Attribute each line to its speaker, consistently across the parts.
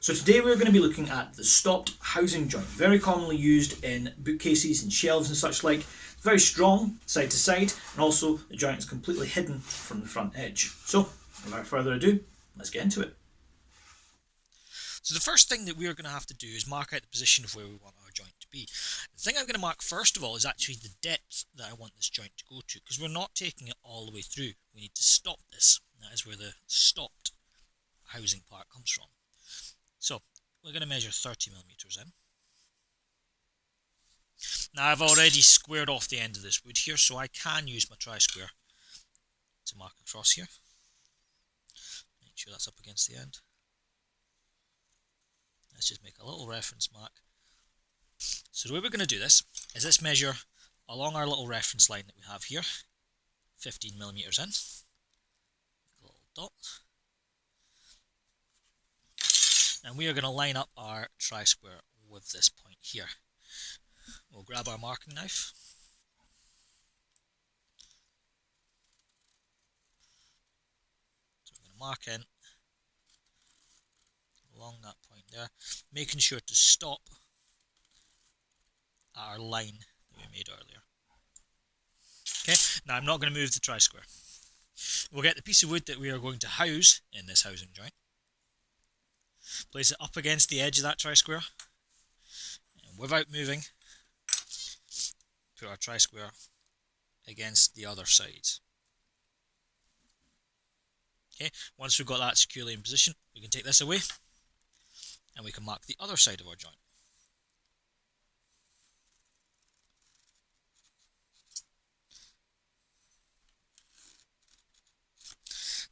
Speaker 1: So today we're going to be looking at the stopped housing joint, very commonly used in bookcases and shelves and such like. Very strong side to side, and also the joint is completely hidden from the front edge. So without further ado, let's get into it. So the first thing that we're going to have to do is mark out the position of where we want our joint to be. The thing I'm going to mark first of all is actually the depth that I want this joint to go to, because we're not taking it all the way through. We need to stop this. That is where the stopped housing part comes from. So we're going to measure 30 millimeters in. Now I've already squared off the end of this wood here, so I can use my tri-square to mark across here. Make sure that's up against the end. Let's just make a little reference mark. So the way we're going to do this is let's measure along our little reference line that we have here, 15 millimeters in. Make a little dot. And we are going to line up our tri-square with this point here. We'll grab our marking knife. So we're going to mark in along that point there, making sure to stop our line that we made earlier. Okay, now I'm not going to move the tri-square. We'll get the piece of wood that we are going to house in this housing joint, place it up against the edge of that tri-square, and without moving, put our tri-square against the other side. Okay, once we've got that securely in position, we can take this away and we can mark the other side of our joint.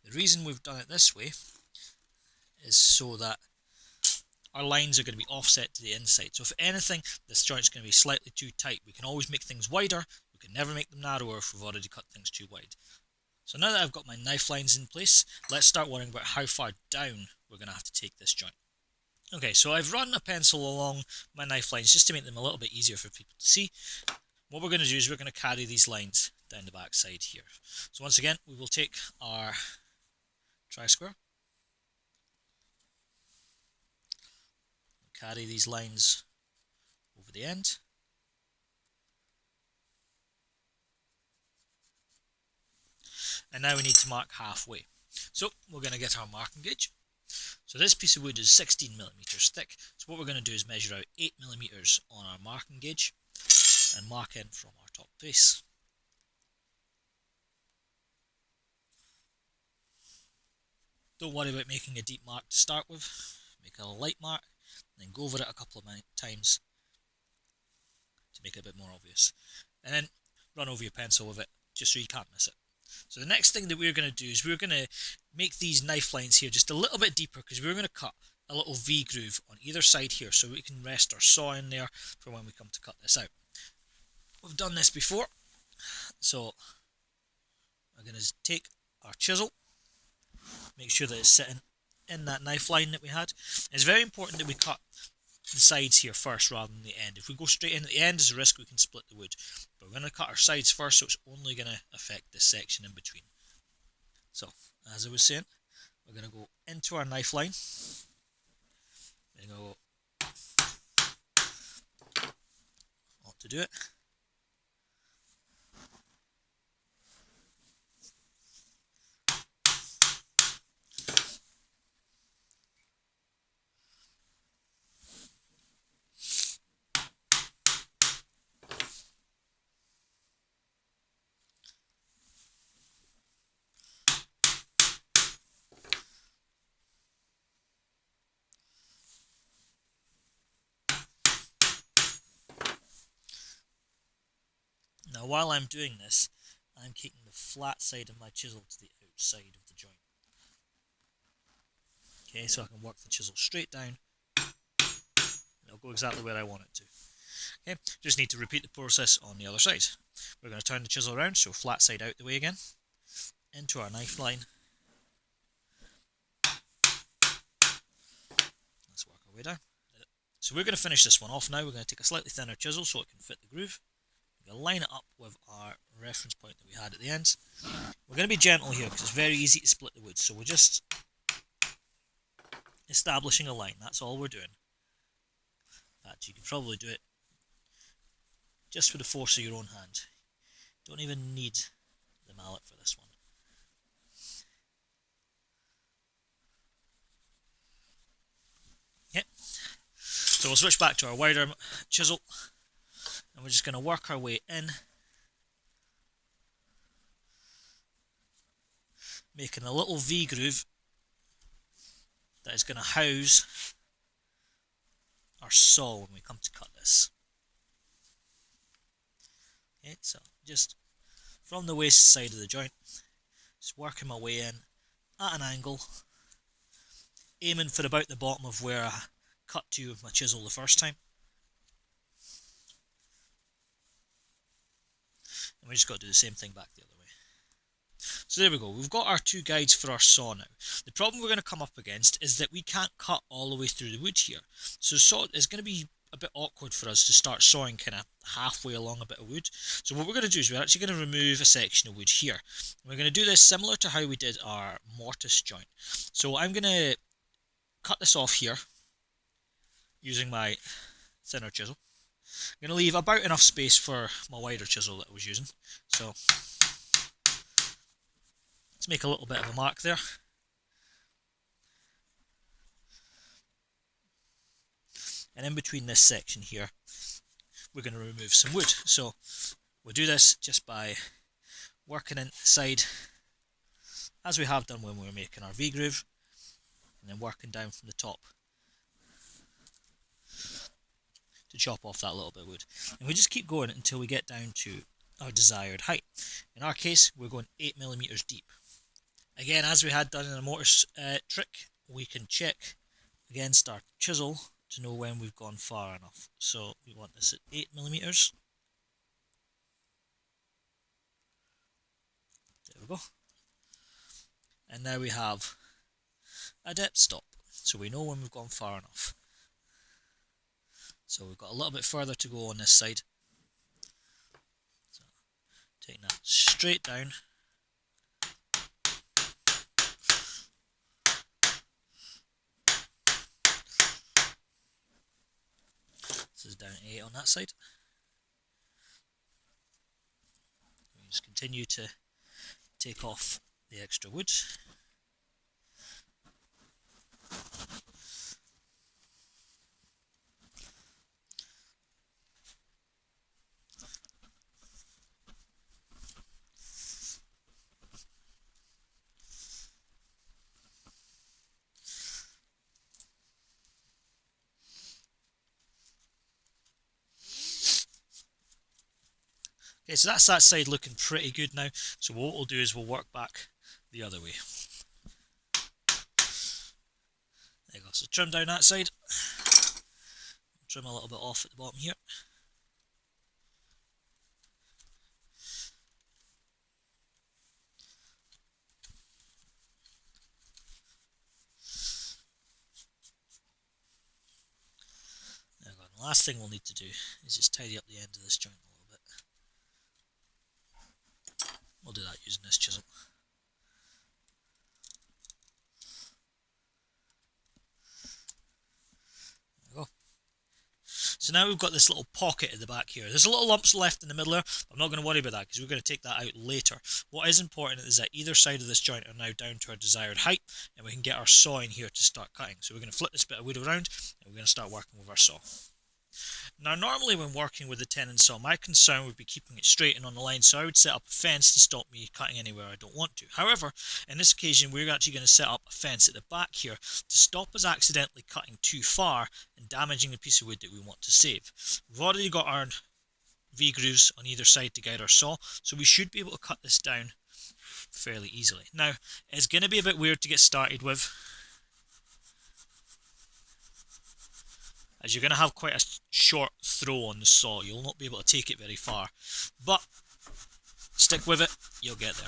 Speaker 1: The reason we've done it this way is so that our lines are going to be offset to the inside. So if anything, this joint's going to be slightly too tight. We can always make things wider, we can never make them narrower if we've already cut things too wide. So now that I've got my knife lines in place, let's start worrying about how far down we're going to have to take this joint. Okay, so I've run a pencil along my knife lines just to make them a little bit easier for people to see. What we're going to do is we're going to carry these lines down the back side here. So once again, we will take our tri-square, carry these lines over the end, and now we need to mark halfway. So we're going to get our marking gauge. So this piece of wood is 16 millimeters thick, so what we're going to do is measure out 8 millimeters on our marking gauge and mark in from our top face. Don't worry about making a deep mark to start with, make a light mark, and then go over it a couple of times to make it a bit more obvious. And then run over your pencil with it, just so you can't miss it. So the next thing that we're going to do is we're going to make these knife lines here just a little bit deeper, because we're going to cut a little V groove on either side here so we can rest our saw in there for when we come to cut this out. We've done this before, so we're going to take our chisel, make sure that it's sitting in that knife line that we had. It's very important that we cut the sides here first rather than the end. If we go straight in at the end, there's a risk we can split the wood. But we're going to cut our sides first, so it's only going to affect this section in between. So, as I was saying, we're going to go into our knife line. We're going to go up to do it. Now while I'm doing this, I'm keeping the flat side of my chisel to the outside of the joint. Okay, so I can work the chisel straight down, and it'll go exactly where I want it to. Okay, just need to repeat the process on the other side. We're going to turn the chisel around, so flat side out the way again, into our knife line. Let's work our way down. So we're going to finish this one off now. We're going to take a slightly thinner chisel so it can fit the groove. We're going to line it up with our reference point that we had at the ends. We're going to be gentle here because it's very easy to split the wood. So we'll just establishing a line. That's all we're doing. In fact, you could probably do it just with the force of your own hand. Don't even need the mallet for this one. Okay, so we'll switch back to our wider chisel, and we're just going to work our way in, making a little V groove that is going to house our saw when we come to cut this. Okay, so just from the waist side of the joint, just working my way in at an angle, aiming for about the bottom of where I cut to with my chisel the first time. And we just got to do the same thing back the other way. So there we go, we've got our two guides for our saw now. The problem we're going to come up against is that we can't cut all the way through the wood here. So it's going to be a bit awkward for us to start sawing kind of halfway along a bit of wood. So what we're going to do is we're actually going to remove a section of wood here. And we're going to do this similar to how we did our mortise joint. So I'm going to cut this off here using my thinner chisel. I'm going to leave about enough space for my wider chisel that I was using. So let's make a little bit of a mark there. And in between this section here, we're going to remove some wood. So we'll do this just by working inside, as we have done when we were making our V-groove, and then working down from the top to chop off that little bit of wood. And we just keep going until we get down to our desired height. In our case, we're going 8mm deep. Again, as we had done in the mortise trick, we can check against our chisel to know when we've gone far enough. So we want this at 8mm. There we go. And now we have a depth stop, so we know when we've gone far enough. So we've got a little bit further to go on this side. So taking that straight down. This is down at 8 on that side. We just continue to take off the extra wood. Okay, so that's that side looking pretty good now. So what we'll do is we'll work back the other way. There you go. So trim down that side. Trim a little bit off at the bottom here. There we go. And the last thing we'll need to do is just tidy up the end of this joint a little bit. We'll do that using this chisel. There we go. So now we've got this little pocket at the back here. There's a little lumps left in the middle there. I'm not going to worry about that because we're going to take that out later. What is important is that either side of this joint are now down to our desired height, and we can get our saw in here to start cutting. So we're going to flip this bit of wood around, and we're going to start working with our saw. Now normally when working with a tenon saw, my concern would be keeping it straight and on the line, so I would set up a fence to stop me cutting anywhere I don't want to. However, in this occasion we're actually going to set up a fence at the back here to stop us accidentally cutting too far and damaging the piece of wood that we want to save. We've already got our V-grooves on either side to guide our saw, so we should be able to cut this down fairly easily. Now, it's going to be a bit weird to get started with, as you're going to have quite a short throw on the saw. You'll not be able to take it very far, but stick with it, you'll get there.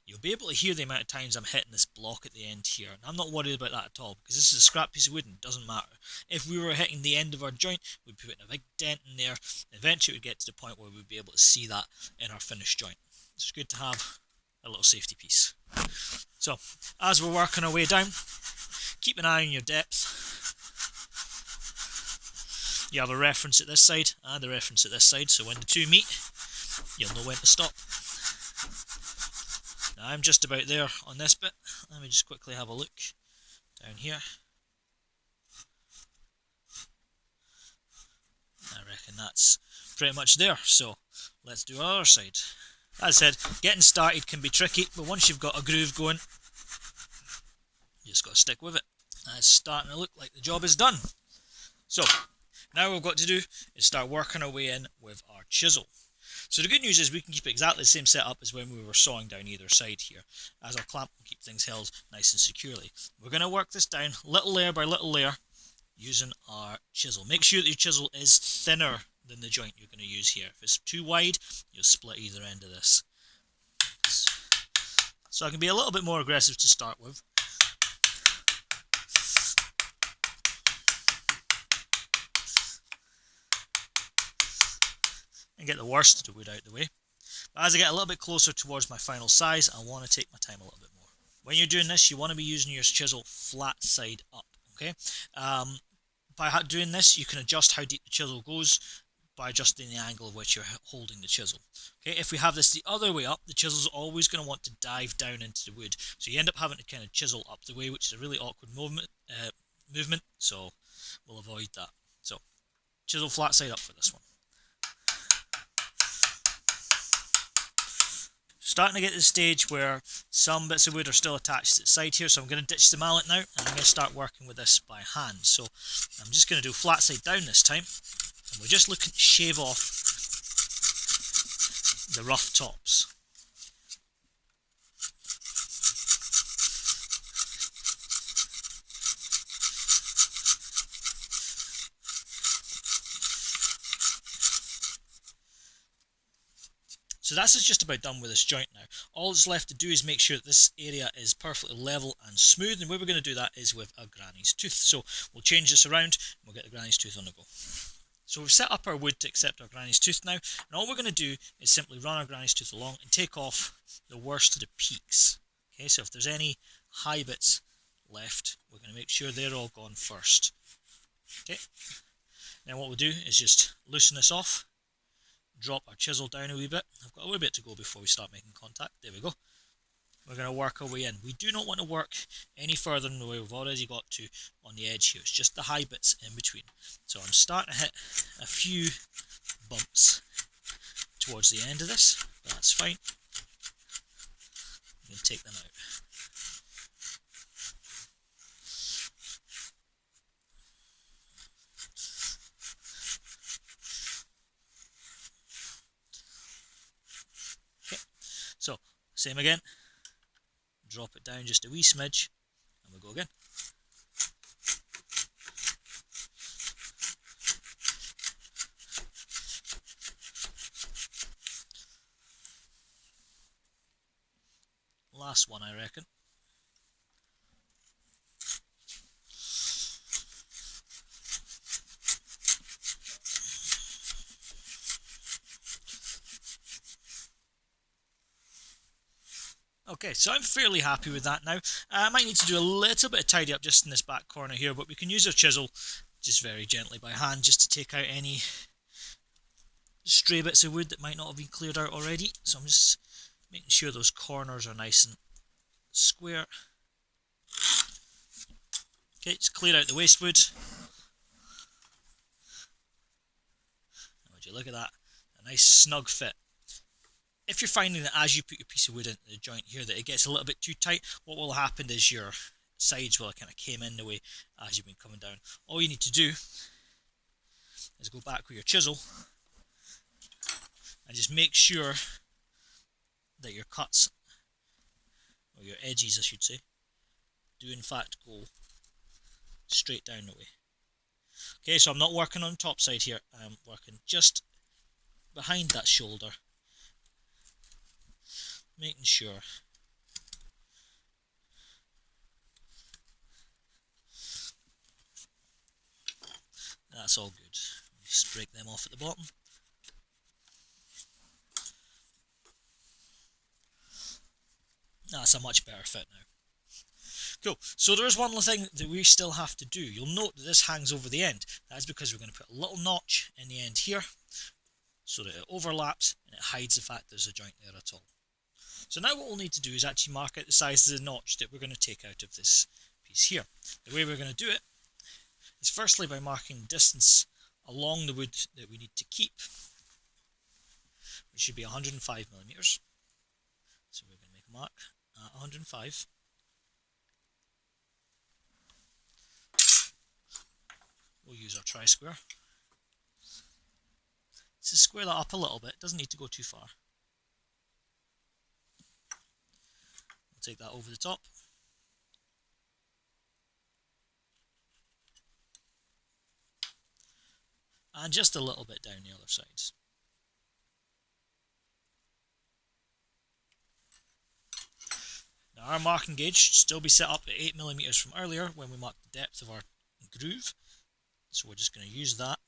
Speaker 1: You'll be able to hear the amount of times I'm hitting this block at the end here, and I'm not worried about that at all, because this is a scrap piece of wood and it doesn't matter. if we were hitting the end of our joint, we'd be putting a big dent in there. Eventually we'd get to the point where we'd be able to see that in our finished joint. It's good to have a little safety piece. So as we're working our way down, keep an eye on your depth. You have a reference at this side and a reference at this side, so when the two meet, you'll know when to stop. Now I'm just about there on this bit. Let me just quickly have a look down here. I reckon that's pretty much there, so let's do our other side. As I said, getting started can be tricky, but once you've got a groove going, you just got to stick with it. And it's starting to look like the job is done. So now what we've got to do is start working our way in with our chisel. So the good news is we can keep exactly the same setup as when we were sawing down either side here, as our clamp will keep things held nice and securely. We're going to work this down little layer by little layer using our chisel. Make sure that your chisel is thinner than the joint you're going to use here. If it's too wide, you'll split either end of this. So I can be a little bit more aggressive to start with. And get the worst of the wood out of the way. But as I get a little bit closer towards my final size, I want to take my time a little bit more. When you're doing this, you want to be using your chisel flat side up. Okay. By doing this, you can adjust how deep the chisel goes by adjusting the angle of which you're holding the chisel. Okay. If we have this the other way up, the chisel's always going to want to dive down into the wood, so you end up having to kind of chisel up the way, which is a really awkward movement. So we'll avoid that. So chisel flat side up for this one. Starting to get to the stage where some bits of wood are still attached to the side here, so I'm going to ditch the mallet now and I'm going to start working with this by hand. So I'm just going to do flat side down this time, and we're just looking to shave off the rough tops. So that's just about done with this joint now. All that's left to do is make sure that this area is perfectly level and smooth, and the way we're going to do that is with a granny's tooth. So we'll change this around and we'll get the granny's tooth on the go. So we've set up our wood to accept our granny's tooth now, and all we're going to do is simply run our granny's tooth along and take off the worst of the peaks. Okay, so if there's any high bits left, we're going to make sure they're all gone first. Okay, then what we'll do is just loosen this off, drop our chisel down a wee bit. I've got a wee bit to go before we start making contact. There we go. We're going to work our way in. We do not want to work any further than the way we've already got to on the edge here. It's just the high bits in between. So I'm starting to hit a few bumps towards the end of this, but that's fine. I'm going to take them out. So, same again, drop it down just a wee smidge, and we'll go again. Last one, I reckon. Okay, so I'm fairly happy with that now. I might need to do a little bit of tidy up just in this back corner here, but we can use our chisel just very gently by hand just to take out any stray bits of wood that might not have been cleared out already. So I'm just making sure those corners are nice and square. Okay, just clear out the waste wood. Would you look at that? A nice snug fit. If you're finding that as you put your piece of wood into the joint here that it gets a little bit too tight, what will happen is your sides will kind of came in the way as you've been coming down. All you need to do is go back with your chisel and just make sure that your cuts, or your edges I should say, do in fact go straight down the way. Okay, so I'm not working on the top side here, I'm working just behind that shoulder, making sure That's all good. Just break them off at the bottom. That's a much better fit now. Cool. So there is one thing that we still have to do. You'll note that this hangs over the end. That's because we're going to put a little notch in the end here so that it overlaps and it hides the fact there's a joint there at all. So now what we'll need to do is actually mark out the size of the notch that we're going to take out of this piece here. The way we're going to do it is firstly by marking distance along the wood that we need to keep, which should be 105 millimeters. So we're going to make a mark at 105. We'll use our tri-square. So square that up a little bit, doesn't need to go too far. We'll take that over the top. And just a little bit down the other sides. Now our marking gauge should still be set up at 8 millimeters from earlier when we marked the depth of our groove. So we're just going to use that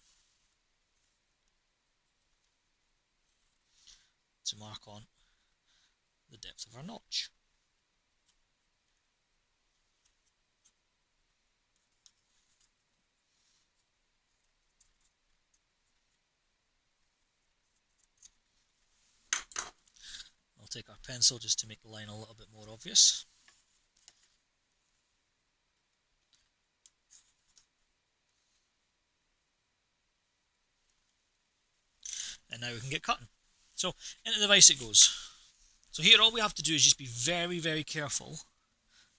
Speaker 1: to mark on the depth of our notch. I'll take our pencil just to make the line a little bit more obvious. And now we can get cutting. So into the vise it goes. So here all we have to do is just be very, very careful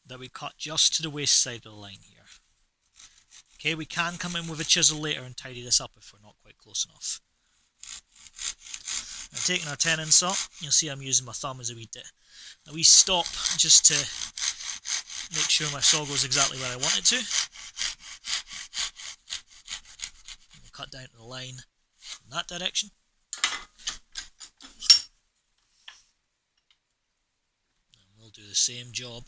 Speaker 1: that we cut just to the waist side of the line here. Okay, we can come in with a chisel later and tidy this up if we're not quite close enough. Now taking our tenon saw, you'll see I'm using my thumb as a wee stop just to make sure my saw goes exactly where I want it to. We'll cut down to the line in that direction. We'll do the same job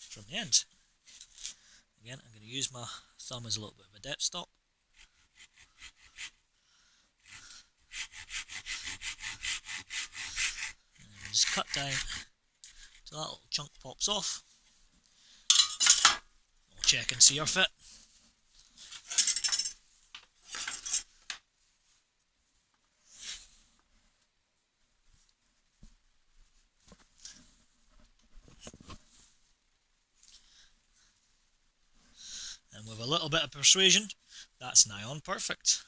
Speaker 1: from the end. Again, I'm going to use my thumb as a little bit of a depth stop. And just cut down till that little chunk pops off. We'll check and see our fit. And with a little bit of persuasion, that's nigh on perfect.